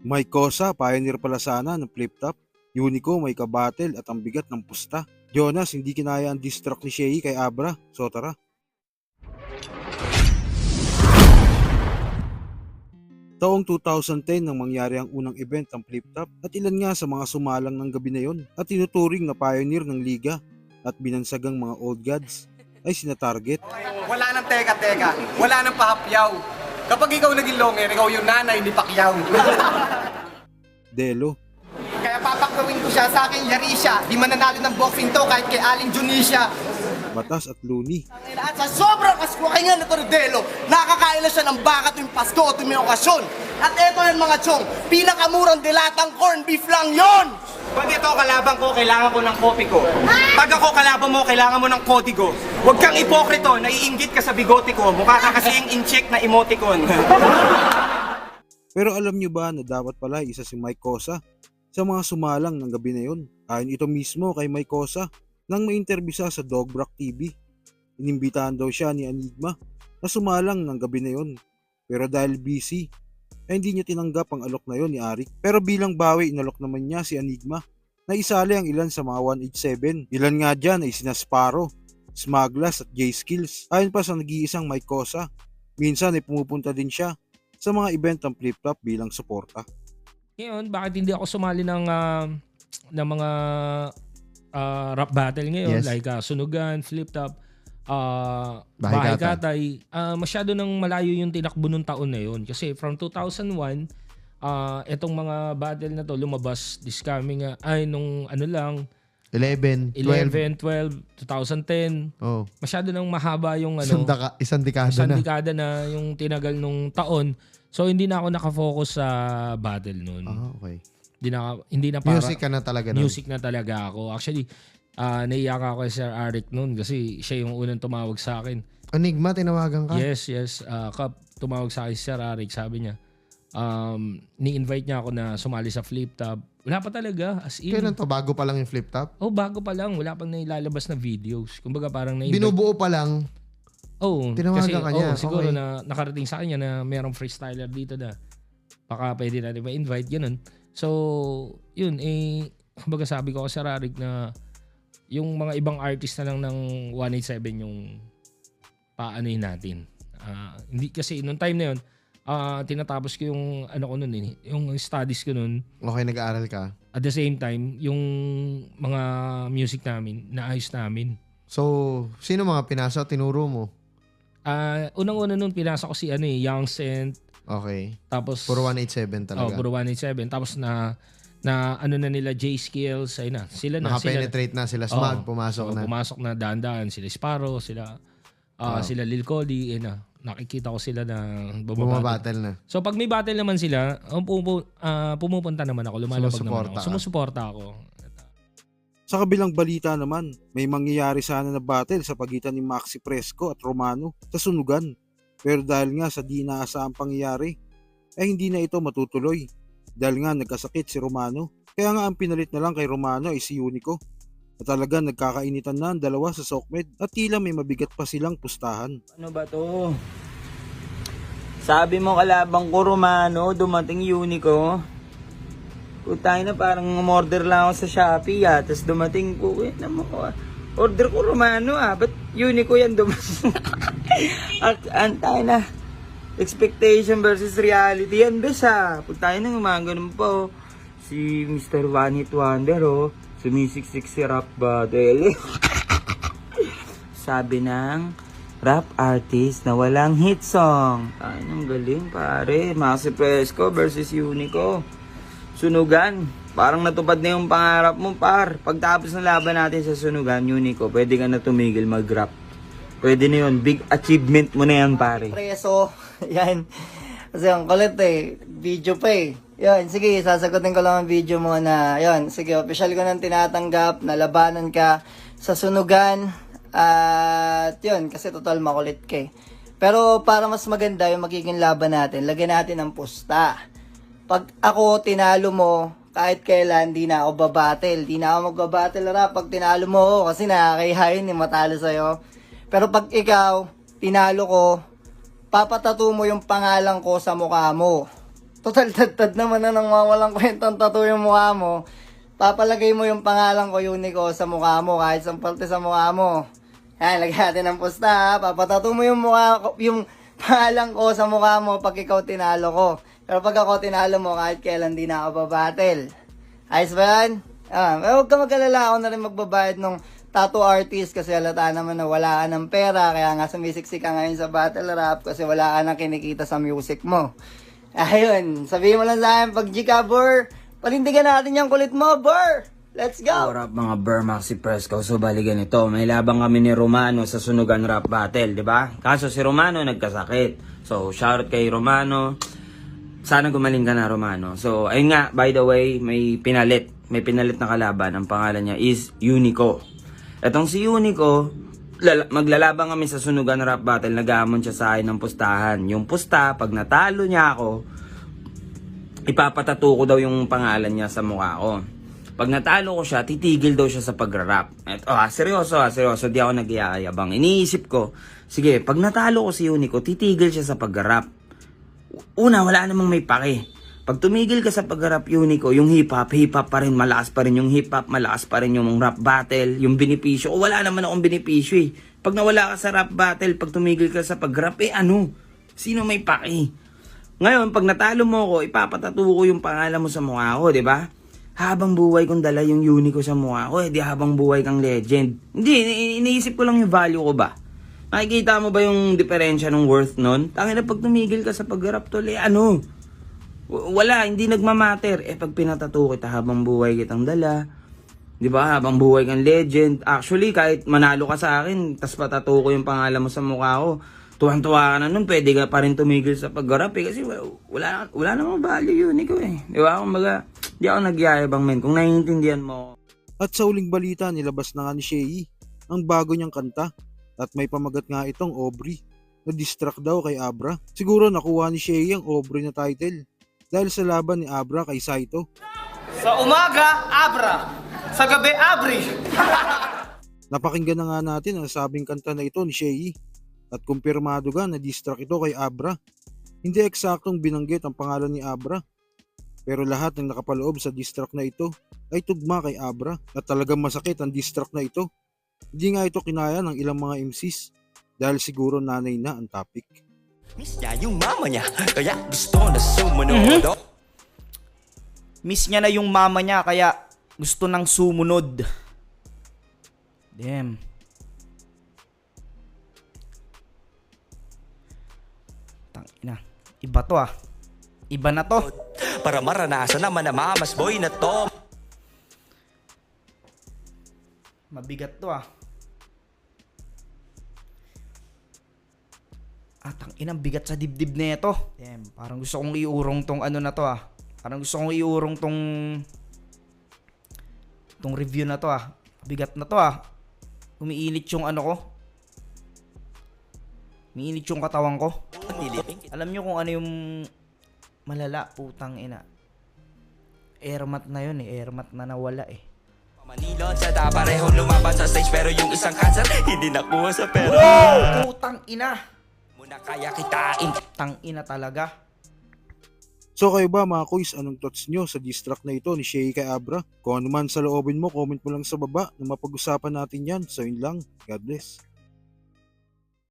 Mike Cosa, pioneer pala sana ng flip-top. Unico, may kabattle at ang bigat ng pusta. Jonas, hindi kinaya ang diss track ni Shea kay Abra. So tara. Taong 2010 nang mangyari ang unang event ng flip-top at ilan nga sa mga sumalang ng gabi na yon at tinuturing na pioneer ng liga at binansagang mga old gods ay sina Target. Wala nang teka-teka, wala nang pahapyaw. Kapag ikaw naging longer, ikaw yung nanay ni Pacquiao. Delo, Kaya papakwawin ko siya, sa akin yari siya. Di mananalo ng boxing to kahit kay Aling Junisha. Batas at Looney. At sa sobrang kaskukaingan na Torodelo, nakakain na siya ng baka tuwing Pasko o tuwing okasyon. At eto yan mga chong, pinakamurang dilatang corn beef lang yon! Pag ito kalaban ko, kailangan ko ng kopi ko. Pag ako kalaban mo, kailangan mo ng kodigo. Huwag kang ipokrito, naiinggit ka sa bigote ko. Mukha ka kasing in-check na emoticon. Pero alam nyo ba na dapat pala isa si Mike Cosa sa mga sumalang ng gabi na yon? Ayon ito mismo kay Mike Cosa nang ma-interview siya sa Dogbrock TV. Inimbitahan daw siya ni Enigma na sumalang ng gabi na yon. Pero dahil busy, ay hindi niya tinanggap ang alok na yon ni Arik. Pero bilang bawi, inalok naman niya si Enigma na isali ang ilan sa mga 187. Ilan nga dyan ay sina Sparrow, Smaglas at J-Skills. Ayon pa sa nag-iisang Mike Cosa, minsan ay pumupunta din siya sa mga event ng flip-flop bilang suporta. Ngayon, bakit hindi ako sumali ng mga rap battle ngayon? Yes. Like Sunugan, Flip-Top, Bahay Bahay Katay. Masyado nang malayo yung tinakbo nung taon na yun. Kasi from 2001, itong mga battle na to lumabas this coming, nung ano lang, 11, 12. 11, 12, 2010. Oh. Masyado nang mahaba yung Isang dekada isang na. dekada na yung tinagal nung taon. So hindi na ako nakafocus sa battle noon. Okay. Hindi na para Music ka na talaga nun. music na talaga ako. Actually, naiyak ako kay Sir Arik noon kasi siya yung unang tumawag sa akin. Enigma, tinawagan ka? Yes. Kap, tumawag sa akin si Sir Arik. Sabi niya, ni-invite niya ako na sumali sa flip-top. Wala pa talaga, as in. Kailan to? Bago pa lang yung flip top? Oh, bago pa lang. Wala pang nailalabas na videos. Kumbaga parang Binubuo pa lang. Oh, Tinawagan kasi, ka niya, siguro okay. na nakarating sa kanya na merong freestyler dito na baka pwede natin ma-invite, ganun. So, yun, kumbaga sabi ko sa Rarik na yung mga ibang artist na lang ng 187 yung paanoin natin. Hindi kasi nung time na yun, tinatapos ko yung ano ko nun yung studies ko nun. Okay, nag-aaral ka. At the same time, yung mga music namin, naayos namin. So, sino mga pinasa? Tinuro mo? Unang-una nun, pinasa ko si Young Saint. Okay. Tapos, Puro 187 talaga. puro 187. Tapos na ano na nila, J-Skills, ay na. Sila na. Naka-penetrate na sila. Smag, pumasok na. Pumasok na daan-daan. Sila Sparrow, sila Lil Cody, nakikita ko sila na Bumabattle na. So pag may battle naman sila, pumupunta naman ako, lumalabag naman ako. Sumusuporta ako. Sa kabilang balita naman, may mangyayari sana na battle sa pagitan ni Maxi Fresco at Romano sa Sunugan. Pero dahil nga sa di inaasahang pangyayari, ay hindi na ito matutuloy. Dahil nga nagkasakit si Romano. Kaya nga ang pinalit na lang kay Romano ay si Unico. At talaga nagkakainitan na ang dalawa sa SOCMED at tila may mabigat pa silang pustahan. Ano ba to? Sabi mo kalabang ko Romano, dumating Unico. Putay na parang umorder lang ako sa Shopee tapos dumating ko, order ko Romano ba't Unico yan dumating? At antay na, expectation versus reality yan bes Putay na gumagano'n po. Si Mr. One Hit Wonder sumisiksik si rap battle. Sabi ng rap artist na walang hit song. Ay, ang galing pare. Maxi Fresco versus Unico. Sunugan. Parang natupad na yung pangarap mo, par. Pagtapos ng laban natin sa Sunugan, Unico, pwede ka na tumigil mag-rap. Pwede na yun. Big achievement mo na yan, pare. Preso. Yan. Kasi ang kulit video pa Yan, sige, sasagutin ko lang ang video mo na, yan, sige, official ko nang tinatanggap, nalabanan ka sa Sunugan, at yun, kasi total makulit ka Pero para mas maganda yung magiging laban natin, lagyan natin ng pusta. Pag ako tinalo mo, kahit kailan, di na ako babattle. Di na ako magbabattle rap pag tinalo mo ako kasi nakakahihayin yung matalo sa'yo. Pero pag ikaw, tinalo ko, papatato mo yung pangalan ko sa mukha mo. total tad naman na nang mawalang kwentang tattoo yung mukha mo. Papalagay mo yung pangalan ko, Unico, sa mukha mo, kahit sa parte sa mukha mo. Yan, lagyan natin ng pusta ha. Papatato mo yung mukha ko, yung pangalan ko sa mukha mo pag ikaw tinalo ko. Pero pag ako tinalo mo, kahit kailan di na ako babattle. Ayos ba yan? Pero huwag ka mag-alala, ako na rin magbabayad ng tattoo artist kasi halata naman na wala ka ng pera. Kaya nga sumisiksik ka ngayon sa battle rap kasi wala ka na kinikita sa music mo. Ayun, sabihin mo lang sa akin pag Gika, Bur. Panindigan natin yung kulit mo, Bur. Let's go! What up mga Burmaxi Presco? So bali ganito, may labang kami ni Romano sa Sunugan Rap Battle, di ba? Kaso si Romano nagkasakit. So shoutout kay Romano. Sana gumaling ka na, Romano. So ayun nga, by the way, may pinalit na kalaban. Ang pangalan niya is Unico. Etong si Unico, maglalabang kami sa Sunugan Rap Battle. Nag-aamon siya sa akin ng pustahan. Yung pusta, pag natalo niya ako, ipapatato ko daw yung pangalan niya sa mukha ko. Pag natalo ko siya, titigil daw siya sa pagra-rap. Seryoso, di ako nag-iayabang. Iniisip ko, sige, pag natalo ko si Unico, titigil siya sa pagra-rap. Una, wala namang may pake. Pag tumigil ka sa pagra-rap, Unico, yung hip-hop pa rin, malakas pa rin yung hip-hop, malakas pa rin yung rap battle, yung benepisyo. Wala naman akong benepisyo eh. Pag nawala ka sa rap battle, pag tumigil ka sa pagra-rap, sino may pake? Ngayon, pag natalo mo ko, ipapatato ko yung pangalan mo sa mukha ko, di ba? Habang buhay kong dala yung Unico sa mukha ko, di habang buhay kang legend. Hindi, iniisip ko lang yung value ko ba? Nakikita mo ba yung diferensya ng worth nun? Tangina, pag tumigil ka sa pag-rap tol, wala, hindi nagmamatter. Pag pinatato kita habang buhay kitang dala, di ba? Habang buhay kang legend. Actually, kahit manalo ka sa akin, tas patato ko yung pangalan mo sa mukha ko, tuwang-tuwa ka na nun, pwede ka pa rin tumigil sa pag-rap kasi wala namang value yun, ikaw eh. Di ba? Kumbaga, di ako nagyayabang men, kung naiintindihan mo. At sa uling balita, nilabas na nga ni Shea ang bago niyang kanta at may pamagat nga itong Aubrey na distract daw kay Abra. Siguro nakuha ni Shea ang Aubrey na title dahil sa laban ni Abra kay Saito. Sa umaga, Abra. Sa gabi, Abri. Napakinggan na nga natin ang sabing kanta na ito ni Shea at kumpirmado nga na distract ito kay Abra. Hindi eksaktong binanggit ang pangalan ni Abra, pero lahat ng nakapaloob sa distract na ito ay tugma kay Abra at talagang masakit ang distract na ito. Hindi nga ito kinaya ng ilang mga MCs dahil siguro nanay na ang topic. Miss niya yung mama niya, kaya gusto na sumunod. Miss niya na yung mama niya, kaya gusto nang sumunod. Damn. Tangina. Iba to ah. Iba na to. Para maranasan naman na mamas boy na to. Mabigat to ah. Tangina, bigat sa dibdib na ito. Damn, parang gusto kong iurong tong ano na to ah. Parang gusto kong iurong tong review na to ah. Bigat na to ah. Umiinit yung ano ko. Umiinit yung katawan ko. Alam nyo kung ano yung malala, putang ina. Airmat na yun eh. Airmat na nawala eh. Manilon sa parehong lumaban sa stage pero yung isang cancer hindi nakuha sa pera. Wow! Putang ina! Muna kaya kitain. Tang ina talaga. So kayo ba mga kuys, anong thoughts nyo sa distract na ito ni Shea kay Abra? Kung ano man sa loobin mo, comment mo lang sa baba na mapag-usapan natin yan. So yun lang, God bless.